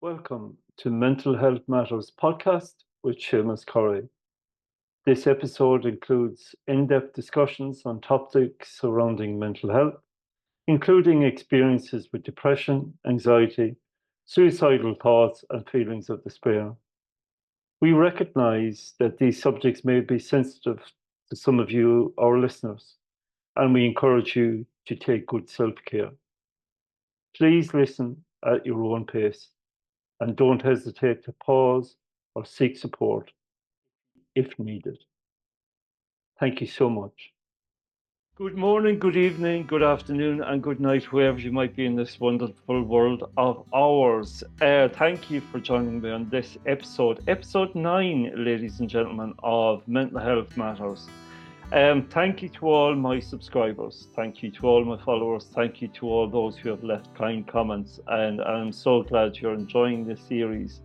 Welcome to Mental Health Matters podcast with Séamus Corry. This episode includes in-depth discussions on topics surrounding mental health, including experiences with depression, anxiety, suicidal thoughts, and feelings of despair. We recognize that these subjects may be sensitive to some of you, our listeners, and we encourage you to take good self-care. Please listen at your own pace and don't hesitate to pause or seek support if needed. Thank you so much. Good morning, good evening, good afternoon, and good night, wherever you might be in this wonderful world of ours. Thank you for joining me on this episode 9, ladies and gentlemen, of Mental Health Matters. Thank you to all my subscribers. Thank you to all my followers. Thank you to all those who have left kind comments. And I'm so glad you're enjoying this series,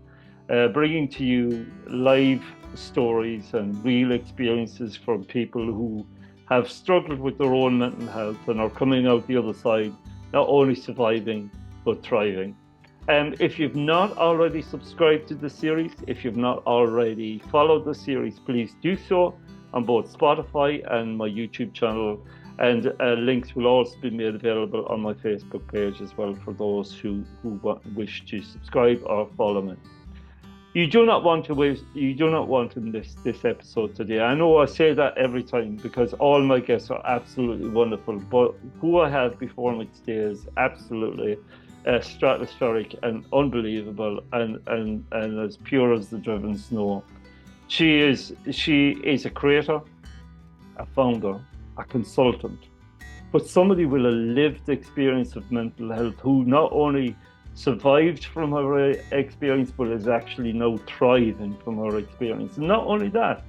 bringing to you live stories and real experiences from people who have struggled with their own mental health and are coming out the other side, not only surviving, but thriving. If you've not already subscribed to the series, if you've not already followed the series, please do so on both Spotify and my YouTube channel, and links will also be made available on my Facebook page as well for those who wish to subscribe or follow me. You do not want to miss this episode today. I know I say that every time because all my guests are absolutely wonderful, but who I have before me today is absolutely stratospheric and unbelievable and as pure as the driven snow. She is a creator, a founder, a consultant, but somebody with a lived experience of mental health who not only survived from her experience, but is actually now thriving from her experience. And not only that,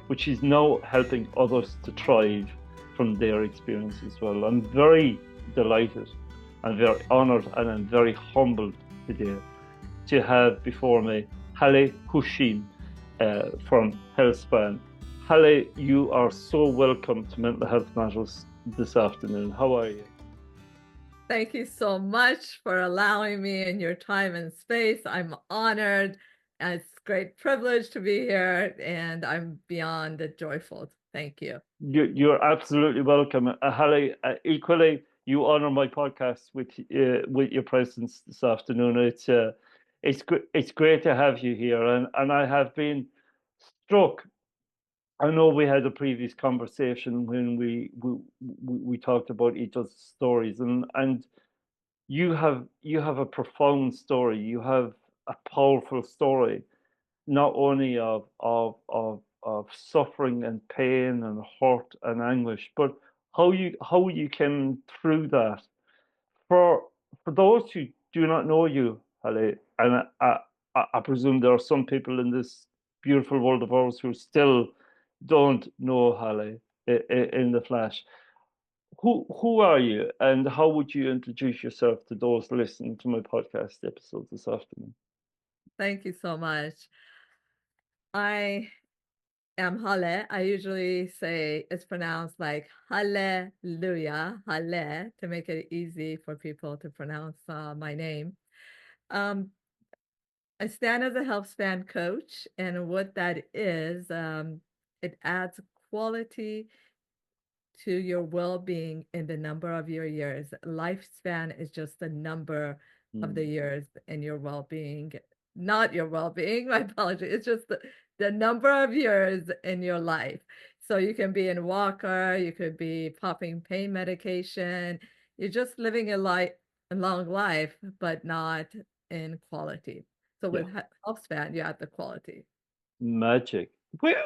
but she's now helping others to thrive from their experience as well. I'm very delighted, I'm very honored, and I'm very humbled today to have before me Haleh Houshim from Healthspan. Haleh, you are so welcome to Mental Health Matters this afternoon. How are you? Thank you so much for allowing me in your time and space. I'm honored. It's a great privilege to be here, and I'm beyond joyful. Thank you. You're absolutely welcome. Haleh, equally, you honor my podcast with your presence this afternoon. It's great to have you here, and I have been struck. I know we had a previous conversation when we talked about each other's stories, and you have a profound story. You have a powerful story, not only of suffering and pain and hurt and anguish, but how you came through that. For those who do not know you, Haleh, and I presume there are some people in this beautiful world of ours who still don't know Haleh in the flesh. Who are you, and how would you introduce yourself to those listening to my podcast episode this afternoon? Thank you so much. I am Haleh. I usually say it's pronounced like Hallelujah, Haleh, to make it easy for people to pronounce my name. Um, I stand as a Healthspan Coach, and what that is, it adds quality to your well-being in the number of your years. Lifespan is just the number of the years in your well-being, not your well-being, my apology. It's just the number of years in your life. So you can be in walker, you could be popping pain medication. You're just living a long life, but not in quality. So Yeah, with Healthspan, you add the quality. magic. Where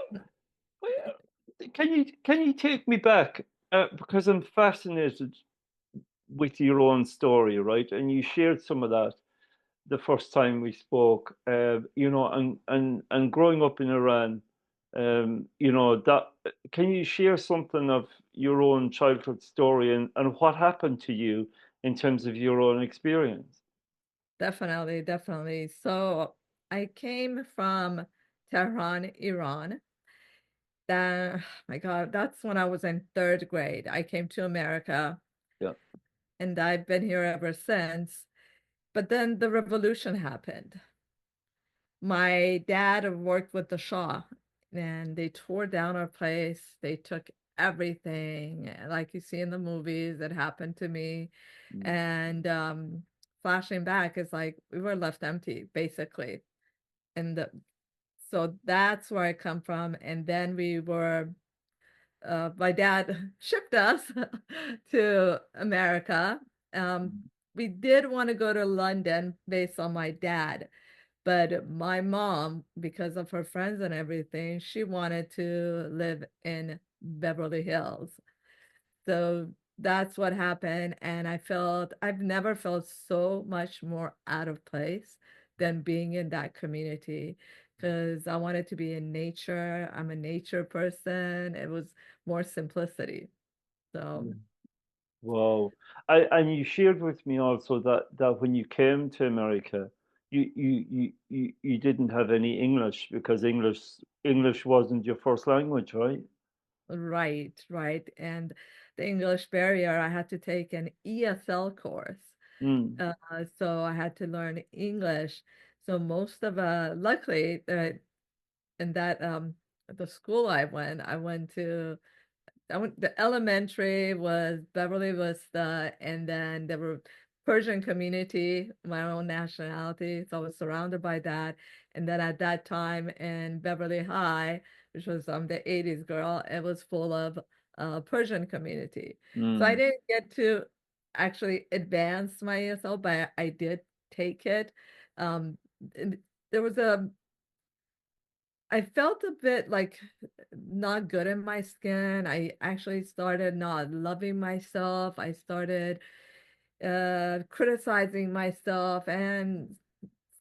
can you take me back? Because I'm fascinated with your own story, right? And you shared some of that the first time we spoke. And growing up in Iran, that can you share something of your own childhood story and what happened to you in terms of your own experience? Definitely, definitely. So I came from Tehran, Iran. Then, my God, that's when I was in third grade. I came to America Yeah. and I've been here ever since. But then the revolution happened. My dad worked with the Shah, and they tore down our place. They took everything, like you see in the movies. It happened to me. Mm, And flashing back, it's like we were left empty, basically. And so that's where I come from. And then my dad shipped us to America. Um, mm, we did want to go to London based on my dad, but my mom, because of her friends and everything, she wanted to live in Beverly Hills. So that's what happened. And I've never felt so much more out of place than being in that community because I wanted to be in nature. I'm a nature person. It was more simplicity. So, yeah. Wow. And you shared with me also that when you came to America, you didn't have any English because English wasn't your first language, right? right, right. And the English barrier, I had to take an ESL course. Mm, So I had to learn English. So luckily, in that the school the elementary was Beverly Vista, and then there were Persian community, my own nationality. So I was surrounded by that. And then at that time in Beverly High, which was the 80s girl, it was full of Persian community. So I mm, didn't get to actually advance my ESL, but I did take it. Um, and there was I felt a bit like not good in my skin. I actually started not loving myself. I started criticizing myself, and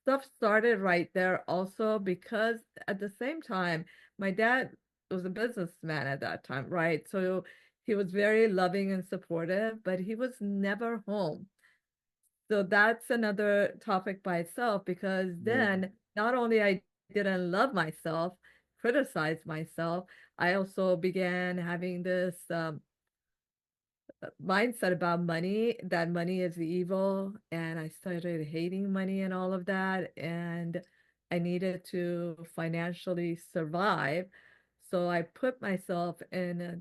stuff started right there also because at the same time, my dad was a businessman at that time, right? So he was very loving and supportive, but he was never home. So that's another topic by itself because yeah, then not only I didn't love myself, criticize myself, I also began having this mindset about money, that money is evil, and I started hating money and all of that, and I needed to financially survive. So I put myself in a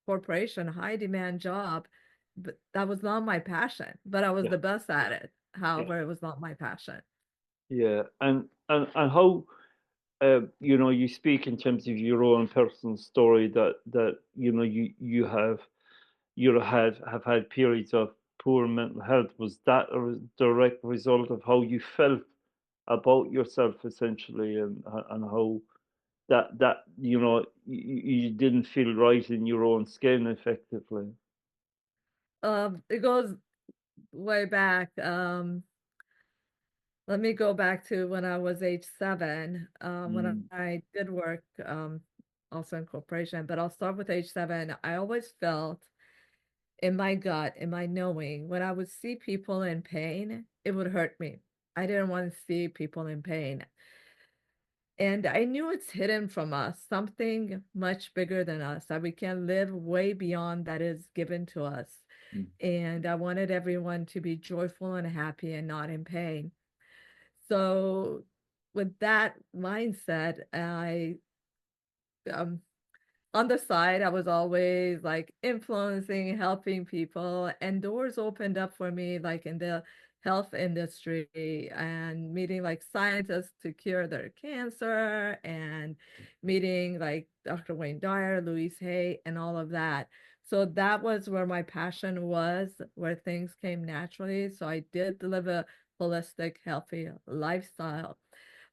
corporation, high demand job, but that was not my passion, but I was yeah, the best at it. yeah, However, it was not my passion. yeah. And how you speak in terms of your own personal story that have had periods of poor mental health. Was that a direct result of how you felt about yourself essentially, and how that you didn't feel right in your own skin effectively? It goes way back. Let me go back to when I was age 7, when Mm, I did work also in corporation, but I'll start with age 7. I always felt in my gut, in my knowing, when I would see people in pain, it would hurt me. I didn't want to see people in pain. And I knew it's hidden from us, something much bigger than us, that we can live way beyond that is given to us. mm, And I wanted everyone to be joyful and happy and not in pain. So, with that mindset, um, on the side, I was always like influencing, helping people, and doors opened up for me, like in the health industry and meeting like scientists to cure their cancer and meeting like Dr. Wayne Dyer, Louise Hay, and all of that. So that was where my passion was, where things came naturally. So I did live a holistic, healthy lifestyle.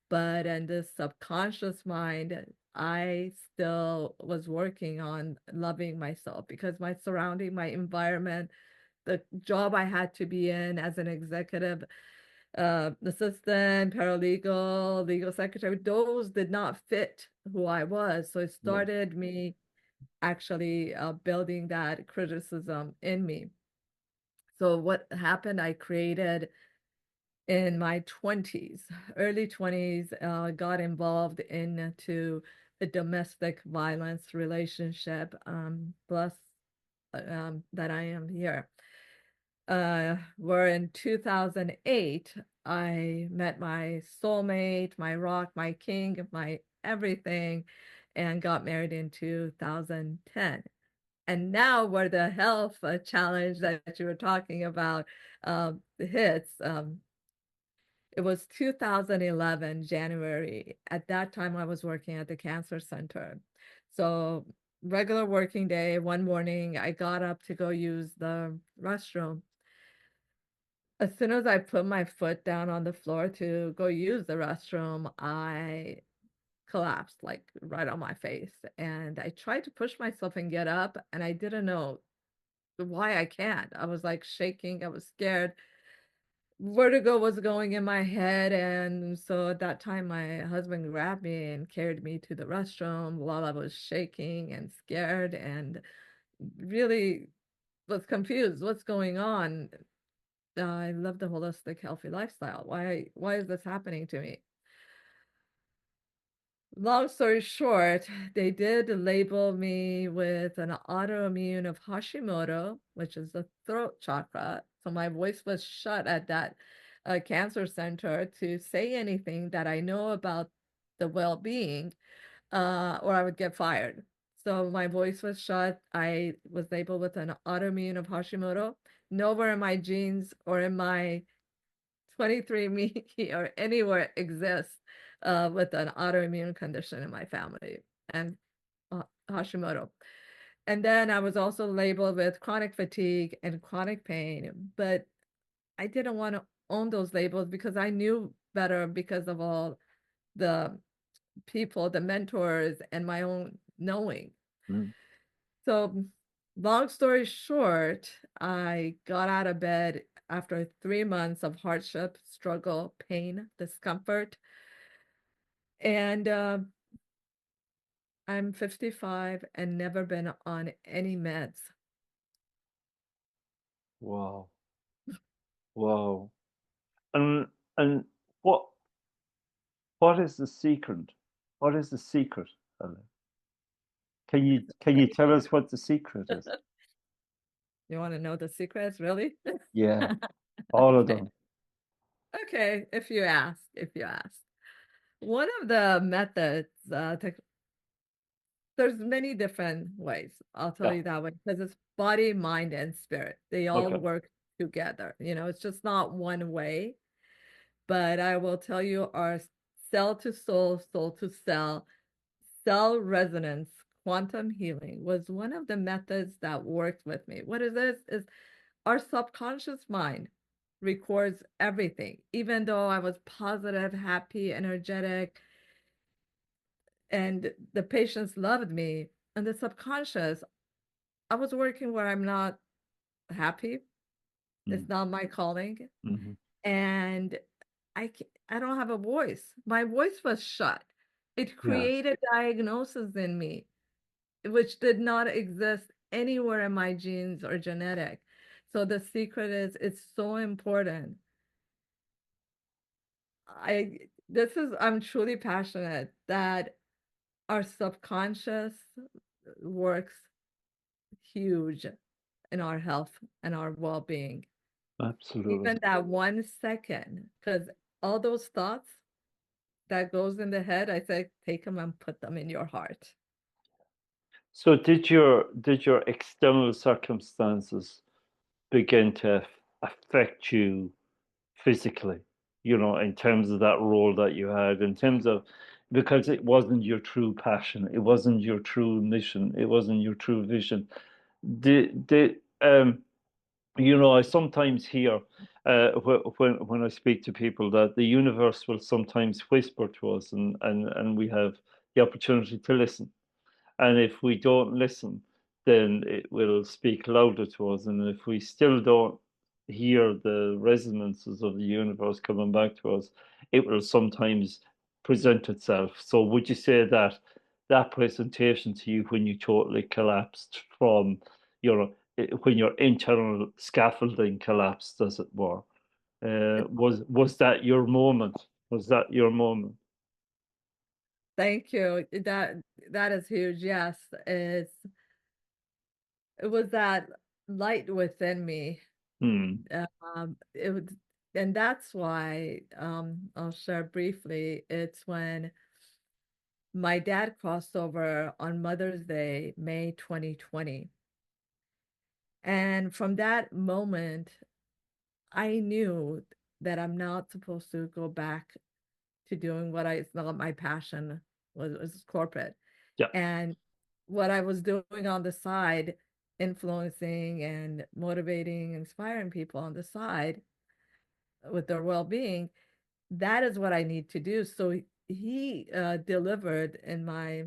But in the subconscious mind, I still was working on loving myself because my surrounding, my environment, the job I had to be in as an executive assistant, paralegal, legal secretary, those did not fit who I was. So it yeah, started me actually building that criticism in me. So what happened, I created in my 20s, early 20s, got involved into a domestic violence relationship, plus that I am here. where in 2008, I met my soulmate, my rock, my king, my everything, and got married in 2010. And now where the health challenge that you were talking about hits, it was 2011, January. At that time, I was working at the cancer center. So regular working day, one morning, I got up to go use the restroom. As soon as I put my foot down on the floor to go use the restroom, I collapsed like right on my face. And I tried to push myself and get up, and I didn't know why I can't. I was like shaking, I was scared. Vertigo was going in my head. And so at that time, my husband grabbed me and carried me to the restroom while I was shaking and scared and really was confused. What's going on? I love the holistic, healthy lifestyle. Why is this happening to me? Long story short, they did label me with an autoimmune of Hashimoto, which is the throat chakra. So my voice was shut at that cancer center to say anything that I know about the well-being, or I would get fired. So my voice was shut. I was labeled with an autoimmune of Hashimoto. Nowhere in my genes or in my 23andMe or anywhere exists with an autoimmune condition in my family and Hashimoto. And then I was also labeled with chronic fatigue and chronic pain, but I didn't want to own those labels because I knew better because of all the people, the mentors, and my own knowing. Mm. So, long story short, I got out of bed after 3 months of hardship, struggle, pain, discomfort. And I'm 55 and never been on any meds. Wow. Wow. And and what what is the secret? What is the secret, Haleh? Can you tell us what the secret is? You want to know the secrets, really? Yeah, all of Okay. them. Okay, if you ask, if you ask. One of the methods, there's many different ways. I'll tell Yeah. you that way because it's body, mind, and spirit. They all Okay. work together. It's just not one way. But I will tell you our cell to soul, soul to cell resonance, quantum healing was one of the methods that worked with me. What is this? Is our subconscious mind records everything, even though I was positive, happy, energetic, and the patients loved me. And the subconscious, I was working where I'm not happy. Mm. It's not my calling. Hmm. And I don't have a voice. My voice was shut. It Yeah. created diagnoses in me, which did not exist anywhere in my genes or genetic. So the secret is it's so important. I'm truly passionate that our subconscious works huge in our health and our well-being. Absolutely. Even that 1 second, because all those thoughts that goes in the head, I say, take them and put them in your heart. So did your external circumstances begin to affect you physically, in terms of that role that you had, in terms of because it wasn't your true passion, it wasn't your true mission, it wasn't your true vision. Did I sometimes hear when I speak to people that the universe will sometimes whisper to us, and we have the opportunity to listen. And if we don't listen, then it will speak louder to us. And if we still don't hear the resonances of the universe coming back to us, it will sometimes present itself. So, would you say that that presentation to you when you totally collapsed from, when your internal scaffolding collapsed, as it were, was that your moment? Was that your moment? Thank you. That is huge. Yes, it was that light within me. Mm. It would, and that's why I'll share briefly. It's when my dad crossed over on Mother's Day, May 2020. And from that moment, I knew that I'm not supposed to go back to doing what I thought my passion was corporate. Yeah. And what I was doing on the side, influencing and motivating, inspiring people on the side with their well-being, that is what I need to do. So he delivered in my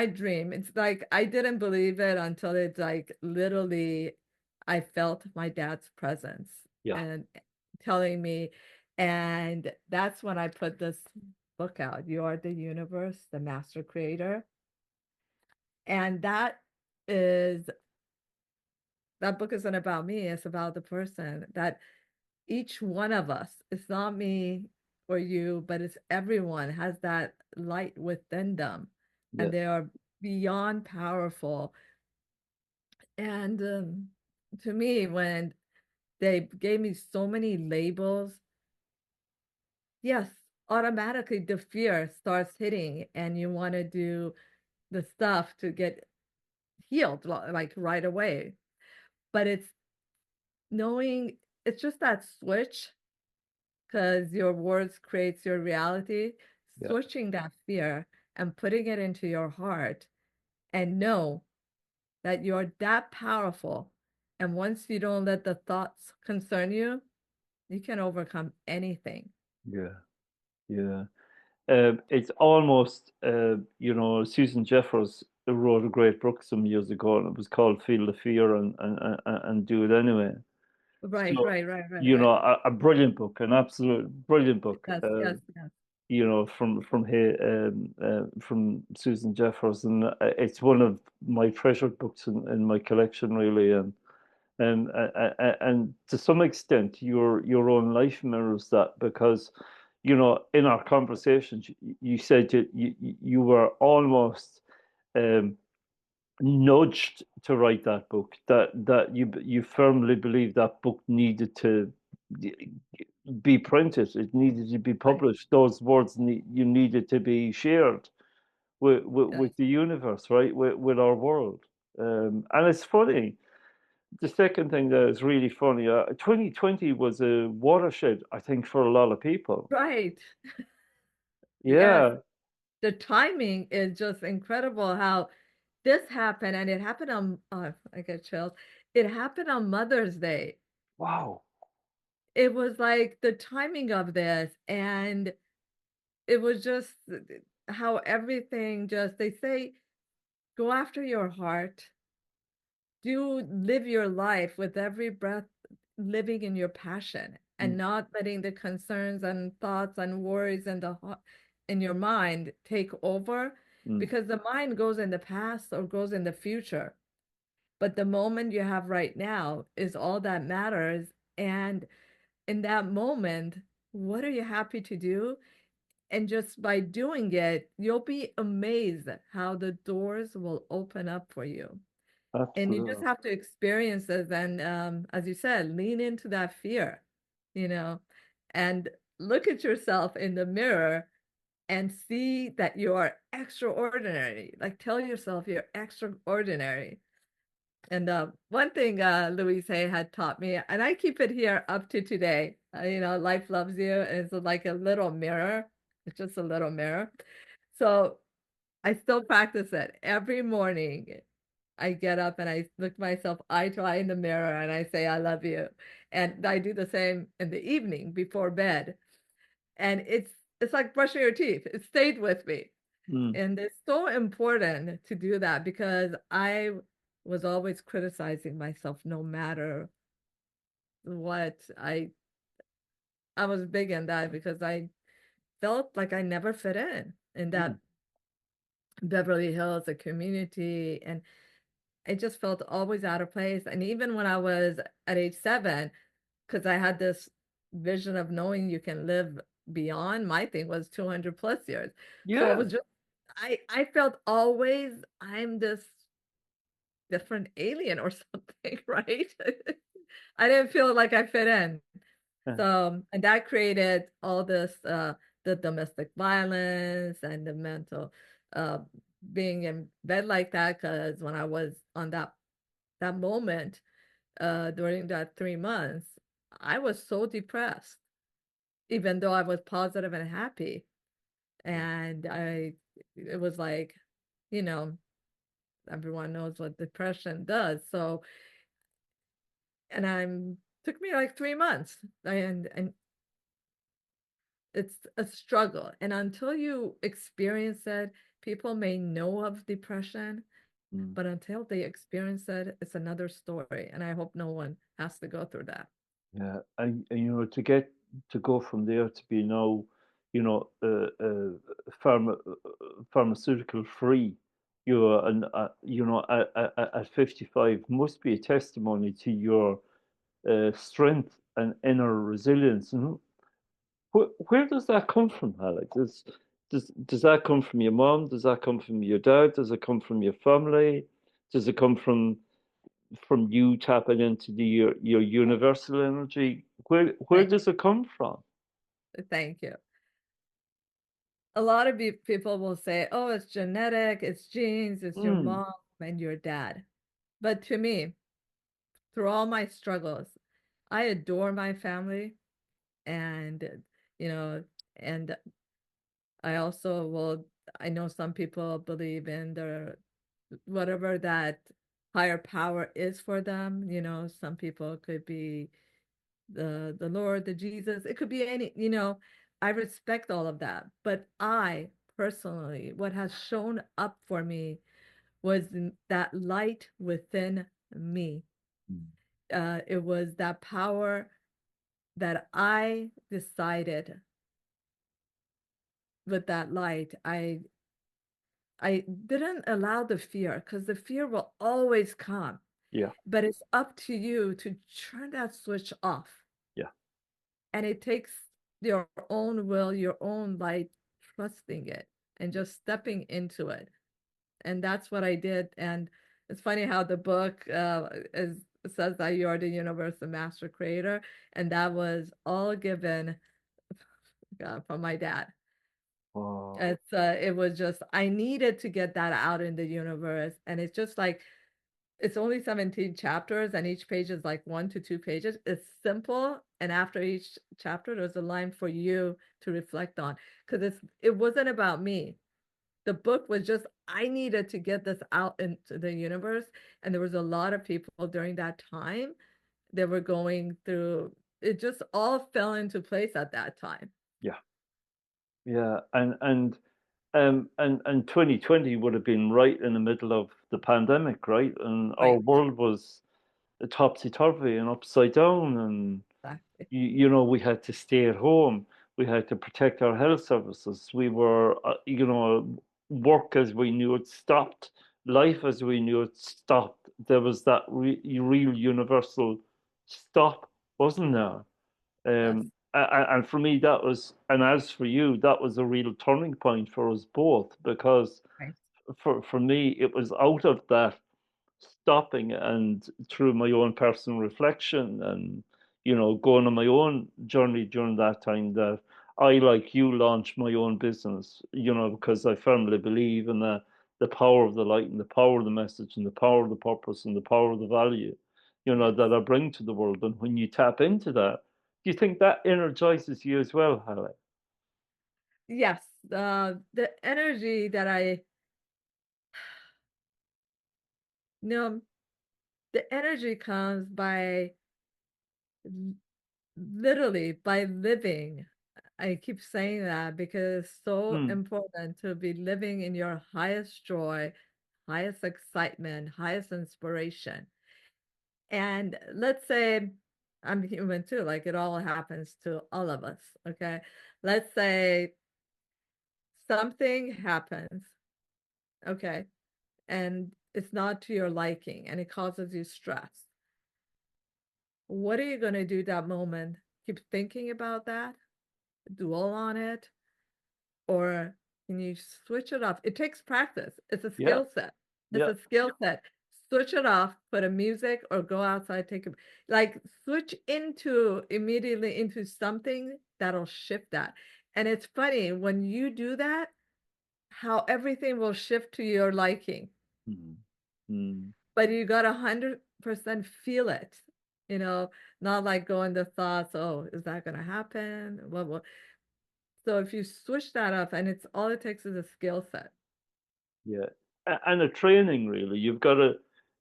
dream. It's like I didn't believe it until it's like literally I felt my dad's presence Yeah. and telling me, and that's when I put this book out, You Are the Universe, the Master Creator. And is that book isn't about me, it's about the person that each one of us, it's not me or you, but it's everyone has that light within them and Yes. they are beyond powerful. And to me, when they gave me so many labels, yes, automatically the fear starts hitting and you want to do the stuff to get healed like right away. But it's knowing it's just that switch because your words creates your reality, Yeah. switching that fear and putting it into your heart and know that you're that powerful. And once you don't let the thoughts concern you, you can overcome anything. Yeah. Yeah. It's almost, Susan Jeffers wrote a great book some years ago, and it was called "Feel the Fear and Do It Anyway." Right, So, right, right, right, right. a brilliant book, an absolute brilliant book. Yes, yes, yes. From Susan Jeffers, and it's one of my treasured books in my collection, really. And to some extent, your own life mirrors that because, in our conversations, you said you were almost um, nudged to write that book. That you firmly believe that book needed to be printed. It needed to be Right. published. Those words you needed to be shared Yes. with the universe, right? With our world. And it's funny. The second thing that is really funny, 2020 was a watershed, I think, for a lot of people. Right. Yes. Yeah. The timing is just incredible how this happened and it happened on I get chills. It happened on Mother's Day. Wow. It was like the timing of this and it was just how everything just they say go after your heart, do live your life with every breath, living in your passion and Mm, not letting the concerns and thoughts and worries and in your mind take over, mm, because the mind goes in the past or goes in the future, but the moment you have right now is all that matters. And in that moment, what are you happy to do? And just by doing it, you'll be amazed how the doors will open up for you. And you just absolutely. have to experience it and, as you said, lean into that fear, you know, and look at yourself in the mirror and see that you are extraordinary. Like tell yourself you're extraordinary. And one thing Louise Hay had taught me, and I keep it here up to today, life loves you. And it's like a little mirror. It's just a little mirror. So I still practice it every morning. I get up and I look myself eye to eye in the mirror and I say, I love you. And I do the same in the evening before bed. And it's like brushing your teeth. It stayed with me. Mm, And it's so important to do that because I was always criticizing myself no matter what. I was big in that because I felt like I never fit in mm. that Beverly Hills, a community, and I just felt always out of place. And even when I was at age 7, because I had this vision of knowing you can live beyond, my thing was 200 plus years. So it Yeah. was just, I felt always I'm this different alien or something, right? I didn't feel like I fit in. Yeah. So, and that created all this, the domestic violence and the mental, uh, being in bed like that. Because when I was on that moment, during that 3 months, I was so depressed, even though I was positive and happy. And it was like, you know, everyone knows what depression does. So, and took me like 3 months, and it's a struggle. And until you experience it, people may know of depression, Mm. but until they experience it, it's another story. And I hope no one has to go through that. Yeah, and to go from there to be now, pharmaceutical free, and at 55 must be a testimony to your strength and inner resilience. And where does that come from, Alex? Does that come from your mom? Does that come from your dad? Does it come from your family? Does it come from you tapping into your universal energy? Where Thank, does it come from? thank you. A lot of people will say, oh, it's genetic, it's genes, it's your Mm, mom and your dad. But to me, through all my struggles, I adore my family. And, you know, and I also will, I know some people believe in the whatever that higher power is for them. Some people could be the Lord, the Jesus, it could be any. I respect all of that. But I personally, what has shown up for me was that light within me. mm, It was that power that I decided with that light. I didn't allow the fear, because the fear will always come, yeah, but it's up to you to turn that switch off. yeah, And it takes your own will, your own light, trusting it and just stepping into it. And that's what I did. And it's funny how the book says that you are the universal master creator. And that was all given from my dad. oh, It was just, I needed to get that out in the universe. And it's just like, it's only 17 chapters, and each page is like 1 to 2 pages. It's simple. And after each chapter, there's a line for you to reflect on, because it wasn't about me. The book was just, I needed to get this out into the universe. And there was a lot of people during that time that were going through, it just all fell into place at that time. yeah, yeah, and 2020 would have been right in the middle of the pandemic, right? And our Right. world was topsy-turvy and upside down, and Exactly. we had to stay at home. We had to protect our health services. We were, work as we knew it stopped. Life as we knew it stopped. There was that real universal stop, wasn't there? Yes. And for me, and as for you, that was a real turning point for us both, because Right. for me, it was out of that stopping and through my own personal reflection and going on my own journey during that time that I, like you, launched my own business, because I firmly believe in the power of the light and the power of the message and the power of the purpose and the power of the value Yes. that I bring to the world. And when you tap into that, do you think that energizes you as well, Haleh? Yes. The energy that know, the energy comes by literally by living. I keep saying that because it's so Mm, important to be living in your highest joy, highest excitement, highest inspiration. And let's say I'm human too, like it all happens to all of us. Okay. Let's say something happens. Okay. And it's not to your liking and it causes you stress. What are you going to do that moment? Keep thinking about that, dwell on it, or can you switch it off? It takes practice. It's a yeah, skill set. It's yeah, a skill set. switch it off, put a music or go outside, take a like switch into immediately into something that'll shift that. And it's funny when you do that, how everything will shift to your liking. Mm. Mm. But you got 100% feel it, not like go into thoughts, oh, is that gonna happen? What? So if you switch that up and it's all it takes is a skill set. Yeah, and a training really. You've got to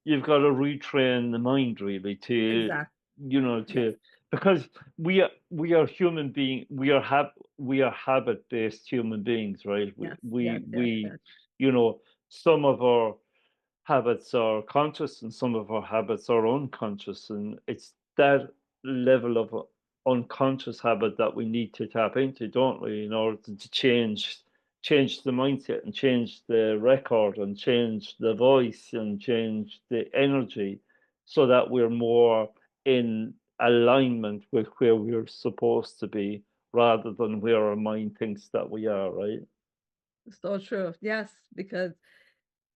retrain the mind really to Exactly. Yes, to because we are human being we are habit based human beings, right? We yes, yes, we yes, we yes. you know some of our habits are conscious and some of our habits are unconscious, and it's that level of unconscious habit that we need to tap into, don't we, in order to change the mindset and change the record and change the voice and change the energy so that we're more in alignment with where we're supposed to be rather than where our mind thinks that we are, right? So true. Yes, because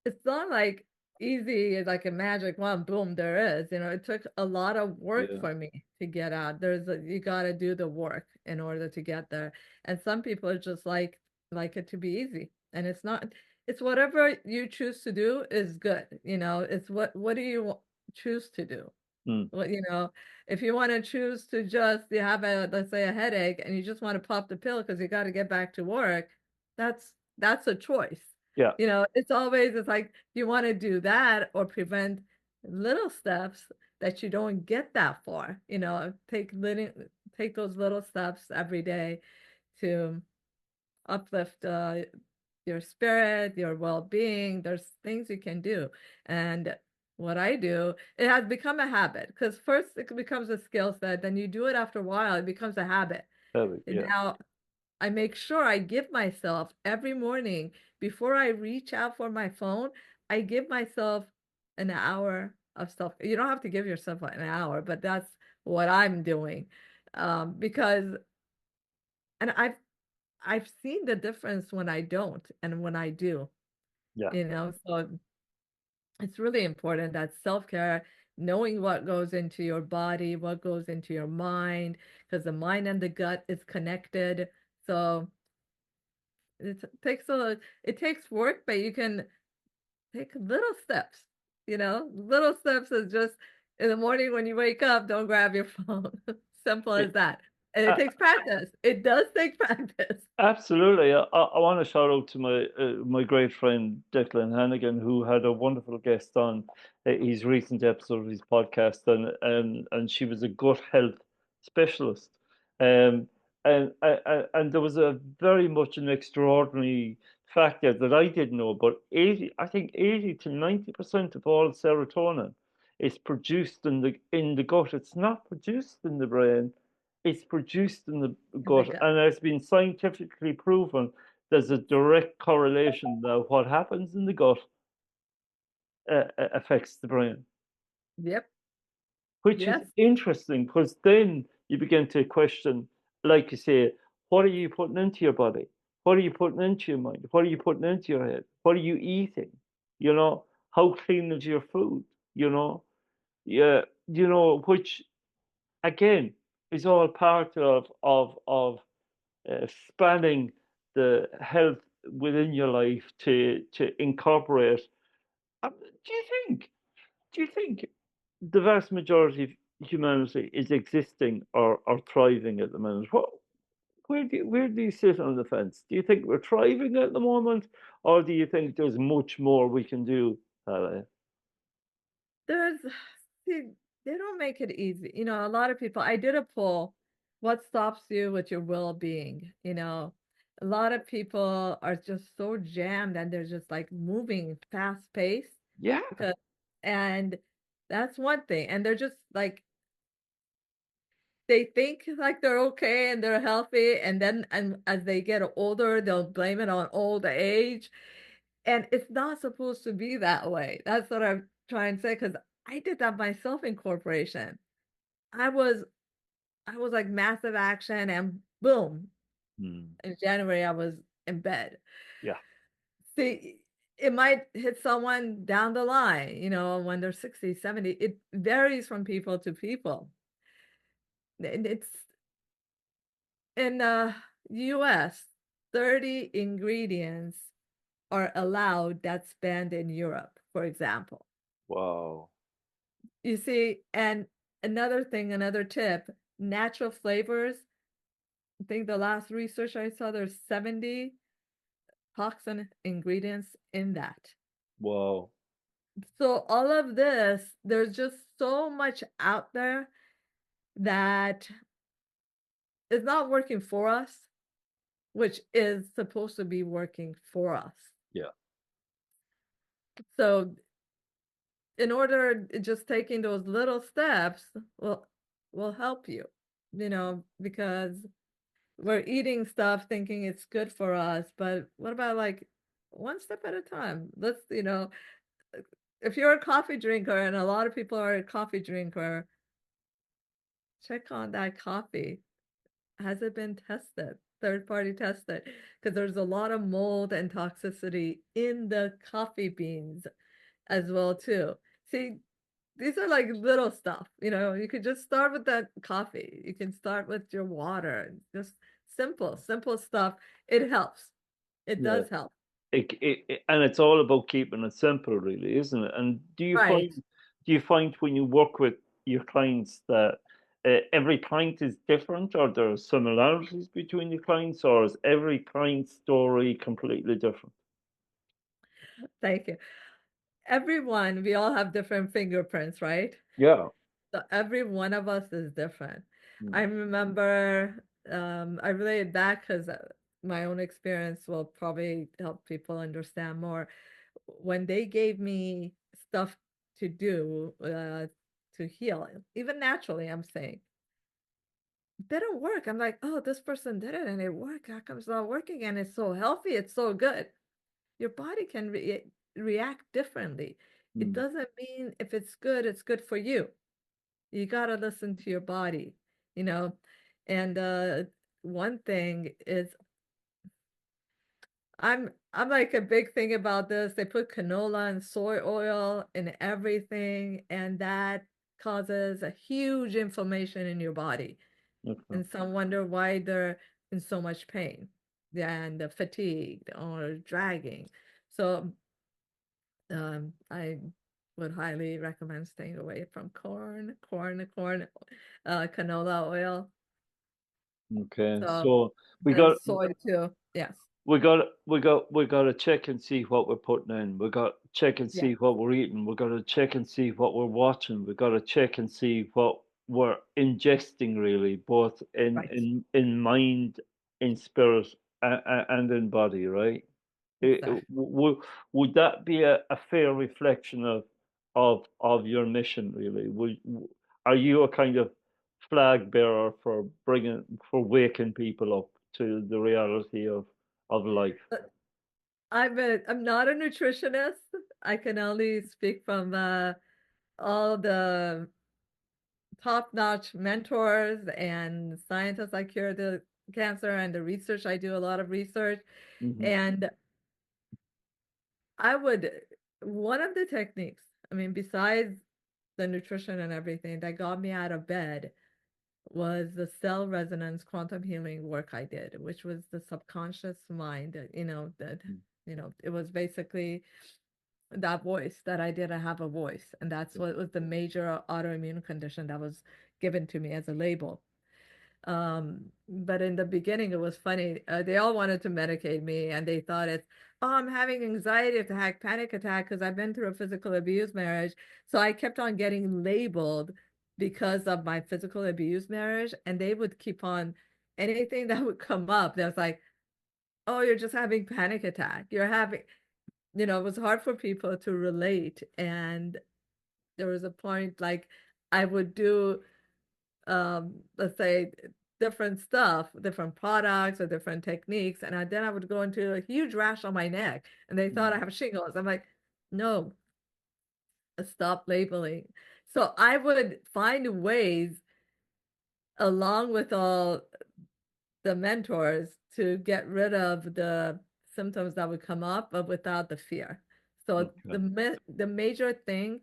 it's not like easy like a magic one, boom, there is. It took a lot of work Yeah. for me to get out. You got to do the work in order to get there. And some people are just like it to be easy. And it's not, it's whatever you choose to do is good. It's what do you choose to do? Mm. Well, if you want to choose to just you have let's say a headache and you just want to pop the pill because you got to get back to work, that's a choice. Yeah. It's like you want to do that or prevent little steps that you don't get that far. Take those little steps every day to uplift your spirit, your well-being. There's things you can do. And what I do, it has become a habit because first it becomes a skill set, then you do it after a while, it becomes a habit. And Yeah. now I make sure I give myself every morning before I reach out for my phone, I give myself an hour of self. You don't have to give yourself an hour, but that's what I'm doing. Because and I've seen the difference when I don't and when I do, Yeah. so it's really important that self-care, knowing what goes into your body, what goes into your mind, because the mind and the gut is connected. So it takes work, but you can take little steps. Little steps is just in the morning when you wake up, don't grab your phone. Simple as that. And it Uh, takes practice. It does take practice. Absolutely. I want to shout out to my great friend Declan Hannigan, who had a wonderful guest on his recent episode of his podcast, and she was a gut health specialist, um, and there was a very much an extraordinary fact there that I didn't know. But I think 80 to 90% of all serotonin is produced in the gut. It's not produced in the brain, it's produced in the And the gut, gut. and it's been scientifically proven there's a direct correlation that what happens in the gut affects the brain, Yep. which is Yes. interesting because then you begin to question, like you say, what are you putting into your body? What are you putting into your mind? What are you putting into your head? What are you eating? You know, how clean is your food? You know, yeah, which again is all part of spanning the health within your life to incorporate. Do you think? Do you think the vast majority of humanity is existing or thriving at the moment? Where do you sit on the fence? Do you think we're thriving at the moment, or do you think there's much more we can do? There's see, they don't make it easy. A lot of people, I did a poll, what stops you with your well-being? A lot of people are just so jammed and they're just like moving fast pace Yeah, because and that's one thing. And they're just like they think like they're okay and they're healthy, and then and as they get older, they'll blame it on old age. And it's not supposed to be that way. That's what I'm trying to say, because I did that myself in corporation. I was I was like massive action and boom, mm, in January I was in bed. yeah, See, it might hit someone down the line, when they're 60, 70. It varies from people to people. It's in the US, 30 ingredients are allowed that's banned in Europe, for example. Wow. You see, and another tip, natural flavors. I think the last research I saw, there's 70 toxin ingredients in that. Wow. So all of this, there's just so much out there that is not working for us, which is supposed to be working for us. Yeah. So in order, just taking those little steps will help you, because we're eating stuff thinking it's good for us, but what about like one step at a time? Let's, if you're a coffee drinker, and a lot of people are a coffee drinker, check on that coffee. Has it been tested? Third party tested? Because there's a lot of mold and toxicity in the coffee beans as well too. See, these are like little stuff, you could just start with that coffee. You can start with your water, just simple stuff. It helps. It Yeah. does help. And it's all about keeping it simple, really, isn't it? And Right. do you find when you work with your clients that every client is different, or there are similarities between the clients, or is every client's story completely different? Thank you. Everyone, we all have different fingerprints, right? Yeah. So every one of us is different. I Mm. remember, I related back because my own experience will probably help people understand more. When they gave me stuff to do to heal, even naturally, I'm saying, didn't work. I'm like, oh, this person did it and it worked. How come it's not working? And it's so healthy. It's so good. Your body can react differently. It Mm. doesn't mean if it's good for you. You got to listen to your body, you know. And one thing is, I'm like a big thing about this. They put canola and soy oil in everything, and that causes a huge inflammation in your body. Okay. And some wonder why they're in so much pain and fatigued or dragging. So I would highly recommend staying away from canola oil. Okay. So So we and got soy too. Yes. we got to check and see what we're putting in. We got to check and Yeah. see what we're eating. We got to check and see what we're watching. We got to check and see what we're ingesting, really, both Right. in mind, in spirit, and in body, right? Exactly. Would that be a fair reflection of your mission, really? Are you a kind of flag bearer for waking people up to the reality of life? I'm not a nutritionist. I can only speak from all the top-notch mentors and scientists I cure the cancer, and the research. I do a lot of research, Hmm. and I would one of the techniques, I mean, besides the nutrition and everything that got me out of bed, was the cell resonance quantum healing work I did, which was the subconscious mind, that, it was basically that voice that I didn't have a voice. And that's what was the major autoimmune condition that was given to me as a label. But in the beginning, it was funny. They all wanted to medicate me, and they thought it's, oh, I'm having anxiety attack, panic attack, because I've been through a physical abuse marriage. So I kept on getting labeled because of my physical abuse marriage, and they would keep on anything that would come up. They was like, oh, you're just having panic attack. You're having, it was hard for people to relate. And there was a point like I would do let's say different stuff, different products or different techniques. And then I would go into a huge rash on my neck and they thought I have shingles. I'm like, no, stop labeling. So I would find ways along with all the mentors to get rid of the symptoms that would come up, but without the fear. So Okay. the major thing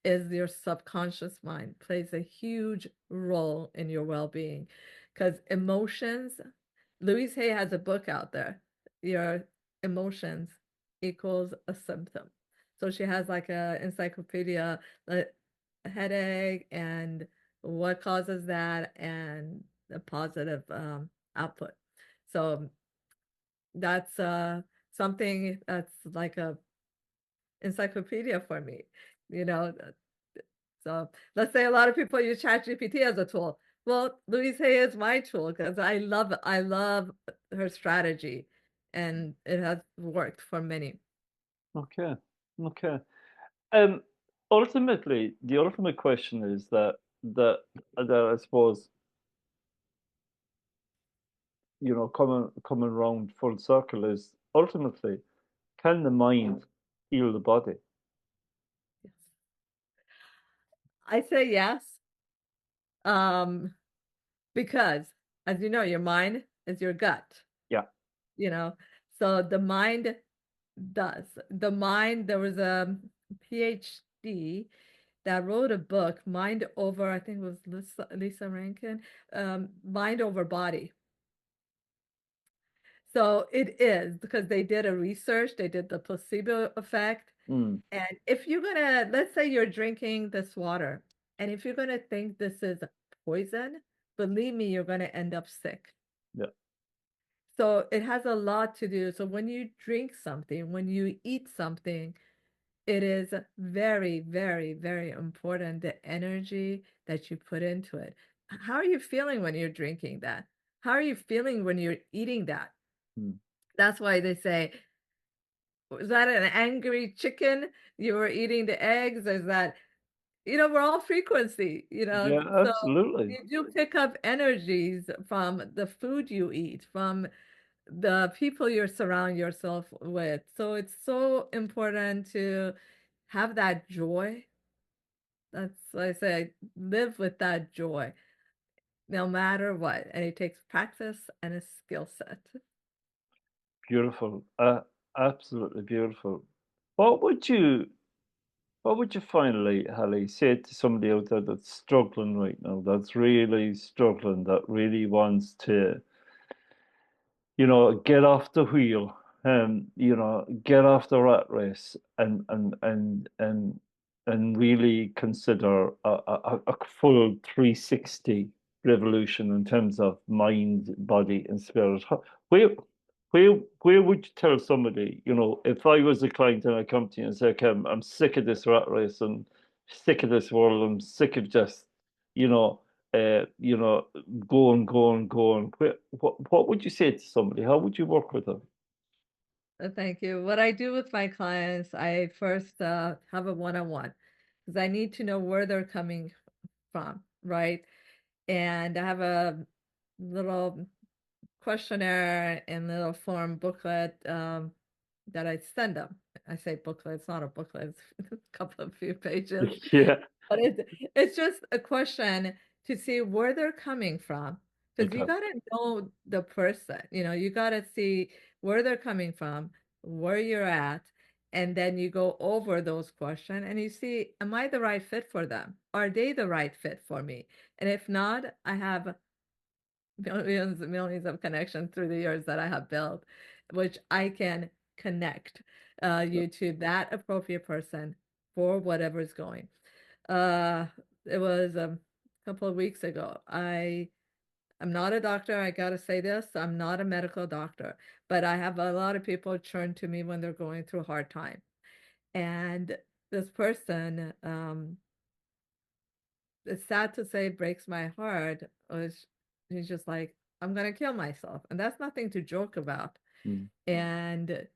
is your subconscious mind plays a huge role in your well-being because emotions, Louise Hay has a book out there, Your Emotions Equals a Symptom. So she has like a encyclopedia, like a headache and what causes that and the positive output. So that's something that's like a encyclopedia for me, you know. So let's say a lot of people use ChatGPT as a tool. Well, Louise Hay is my tool because I love her strategy, and it has worked for many. Okay. Okay. Um, Ultimately, the ultimate question is that I suppose, coming around full circle is ultimately, can the mind heal the body? Yes. I say yes, um, because as you know, your mind is your gut, Yeah. you know. So the mind does. The mind, there was a PhD that wrote a book, Mind Over, I think it was Lisa Rankin, Mind Over Body. So it is because they did a research, they did the placebo effect. Mm, And if you're gonna, let's say you're drinking this water, and if you're gonna think this is poison, believe me, you're gonna end up sick. yeah. So it has a lot to do. So when you drink something, when you eat something, it is very, very, very important, the energy that you put into it. How are you feeling when you're drinking that? How are you feeling when you're eating that? Mm. That's why they say, was that an angry chicken? You were eating the eggs? Is that, we're all frequency, Yeah, so absolutely. you do pick up energies from the food you eat, from the people you surround yourself with. So it's so important to have that joy. That's why I say live with that joy no matter what. And it takes practice and a skill set. Beautiful. Absolutely beautiful. What would you What would you finally, Hallie, say to somebody out there that's struggling right now, that's really struggling, that really wants to, get off the wheel, get off the rat race, and really consider a full 360 revolution in terms of mind, body, and spirit? Where where would you tell somebody, if I was a client and I come to you and say, okay, I'm sick of this rat race and sick of this world, I'm sick of just, you know, you know, go on. What would you say to somebody? How would you work with them? Thank you. What I do with my clients, I first have a one-on-one because I need to know where they're coming from, right? And I have a little questionnaire and little form booklet that I send them. I say booklet, it's not a booklet, it's a couple of few pages. Yeah. But it's just a question to see where they're coming from. Because you Okay. got to know the person, you got to see where they're coming from, where you're at, and then you go over those questions and you see, am I the right fit for them? Are they the right fit for me? And if not, I have millions and millions of connections through the years that I have built, which I can connect you to that appropriate person for whatever's going. Uh, it was a couple of weeks ago. I'm not a doctor. I gotta say this. I'm not a medical doctor, but I have a lot of people turn to me when they're going through a hard time. And this person, it's sad to say, breaks my heart. Was he's just like, I'm gonna kill myself, and that's nothing to joke about. Mm. And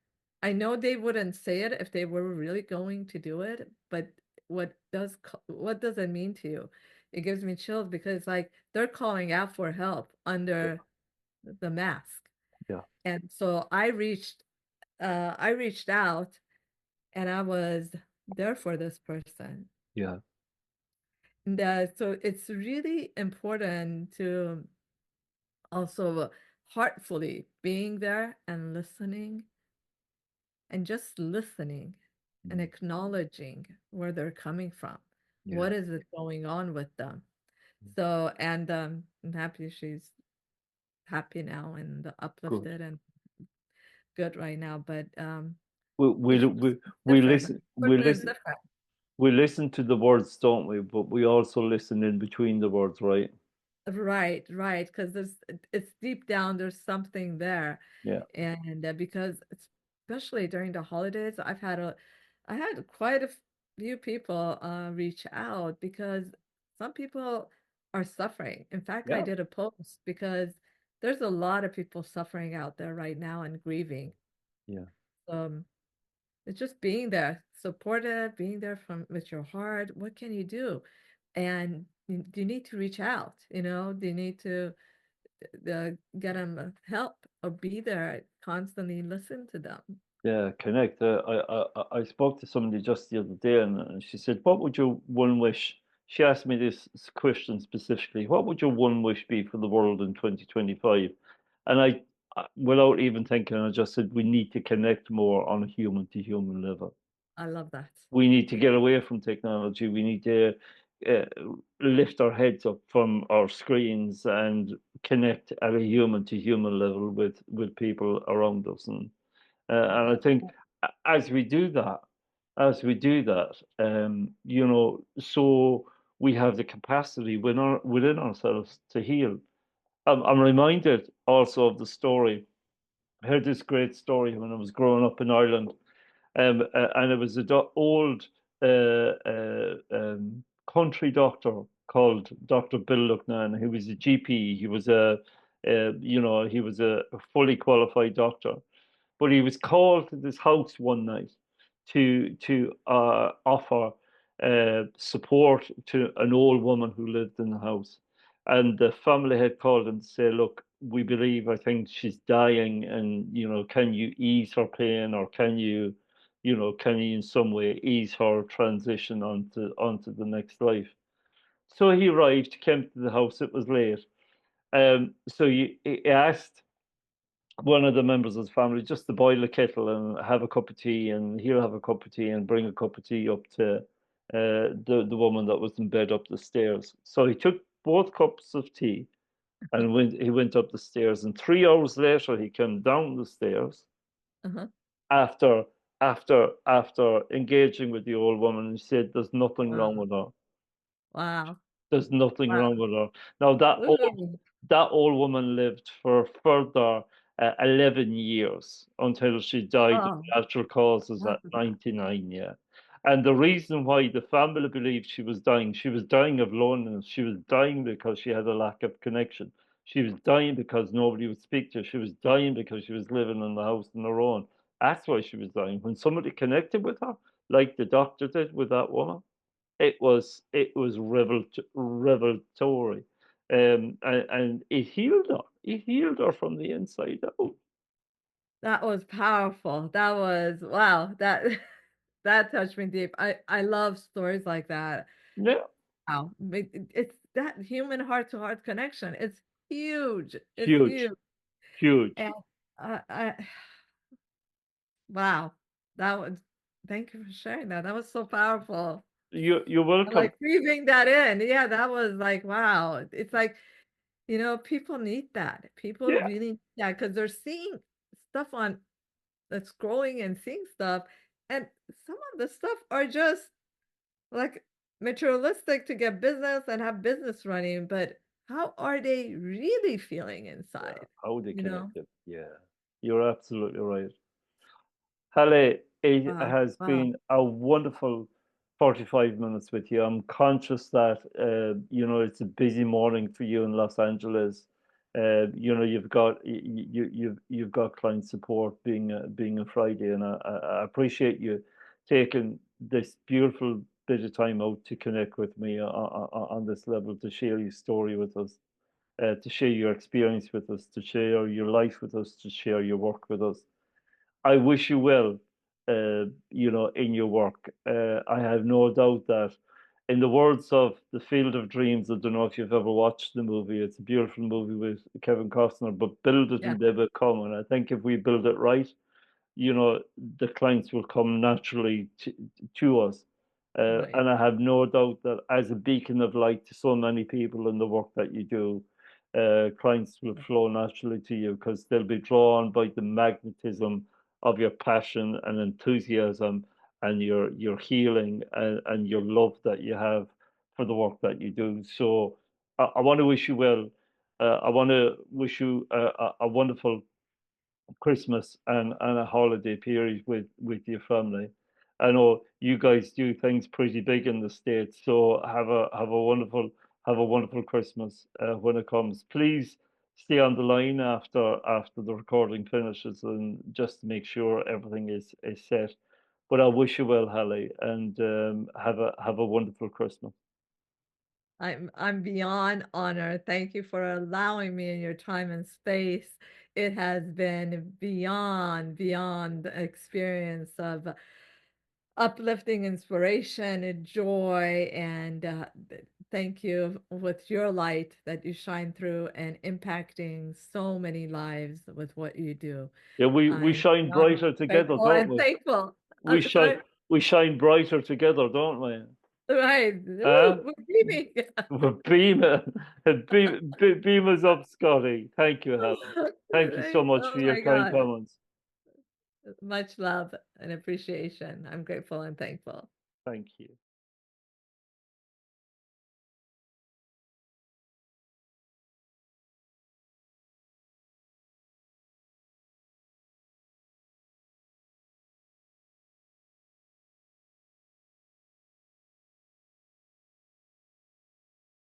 I know they wouldn't say it if they were really going to do it, but what does it mean to you? It gives me chills because like they're calling out for help Yeah. under the mask. Yeah. And so I reached out and I was there for this person. Yeah. And so it's really important to also heartfully being there and listening and just listening. and acknowledging where they're coming from. Yeah. What is it going on with them? So, and I'm happy she's happy now and Good. uplifted and good right now. But We it's we just we we different. The listen we person is listen different. we listen to the words, don't we? But we also listen in between the words, right? Right, right, because it's deep down, there's something there. Yeah. And because especially during the holidays, I had quite a few people reach out because some people are suffering. In fact, I Yeah. did a post because there's a lot of people suffering out there right now and grieving. Yeah. Um, it's just being there, supportive, being there from with your heart. What can you do? And you need to reach out, do you need to get them help or be there, constantly listen to them. Yeah, connect. I spoke to somebody just the other day, and she said, "What would your one wish?" She asked me this question specifically. What would your one wish be for the world in 2025? And without even thinking, I just said, "We need to connect more on a human to human level. I love that. We need to Yeah. get away from technology. We need to uh, lift our heads up from our screens and connect at a human to human level with people around us." And I think as we do that, so we have the capacity within ourselves to heal. I'm reminded also of the story. I heard this great story when I was growing up in Ireland, and it was a old country doctor called Dr. Bill Lucknan. He was a GP. He was a fully qualified doctor, but he was called to this house one night to offer support to an old woman who lived in the house. And the family had called him to say, "Look, we believe, I think she's dying, and can you ease her pain, or can you in some way ease her transition onto the next life?" So he arrived, came to the house. It was late. So he asked one of the members of the family just to boil a kettle and have a cup of tea, and he'll have a cup of tea and bring a cup of tea up to the woman that was in bed up the stairs. So he took both cups of tea and he went up the stairs, and 3 hours later he came down the stairs Uh-huh. after after engaging with the old woman, and he said there's nothing wrong Wow. with her. Wow. There's nothing Wow. wrong with her. Now Ooh. that old woman lived for further 11 years until she died of Oh, natural causes wow. at 99. Yeah. And the reason why the family believed she was dying of loneliness. She was dying because she had a lack of connection. She was dying because nobody would speak to her. She was dying because she was living in the house on her own. That's why she was dying. When somebody connected with her, like the doctor did with that woman, it was revelatory, and it healed her. It healed her from the inside out. That was powerful. That was wow. That that touched me deep. I love stories like that. Yeah, Wow. It's that human heart to heart connection. It's huge. It's huge, huge. huge. And I wow. That was thank you for sharing that. That was so powerful. You're And welcome. like breathing that in. Yeah, that was like wow. It's like, people need that. People Yeah, really need that because they're seeing stuff on that's scrolling and seeing stuff. And some of the stuff are just like materialistic to get business and have business running, but how are they really feeling yeah. inside? How they You know? connected. Yeah, you're absolutely right. Haleh, it Wow. has Wow. been a wonderful 45 minutes with you. I'm conscious that it's a busy morning for you in Los Angeles. You've got client support being a Friday, and I appreciate you taking this beautiful bit of time out to connect with me on this level, to share your story with us, to share your experience with us, to share your life with us, to share your work with us. I wish you well, in your work. I have no doubt that, in the words of The Field of Dreams, I don't know if you've ever watched the movie. It's a beautiful movie with Kevin Costner, but build it Yeah. and they will come. And I think if we build it right, the clients will come naturally to us. Right. And I have no doubt that as a beacon of light to so many people in the work that you do, clients will flow naturally to you because they'll be drawn by the magnetism of your passion and enthusiasm and your healing and your love that you have for the work that you do. So I want to wish you well. I want to wish you a wonderful Christmas and a holiday period with your family. I know you guys do things pretty big in the States, so have a wonderful Christmas when it comes. Please stay on the line after the recording finishes and just to make sure everything is set. But I wish you well, Hallie, and have a wonderful Christmas. I'm beyond honored. Thank you for allowing me in your time and space. It has been beyond the experience of uplifting inspiration and joy. And thank you with your light that you shine through and impacting so many lives with what you do. Yeah, we I'm shine beyond brighter together, grateful don't and we? thankful. We shine Sorry, we shine brighter together, don't we? right. Huh? Ooh, we're beaming. Well, beam us up, Scotty. Thank you, Helen. Thank you so much Oh for your my kind God. comments. Much love and appreciation. I'm grateful and thankful. Thank you.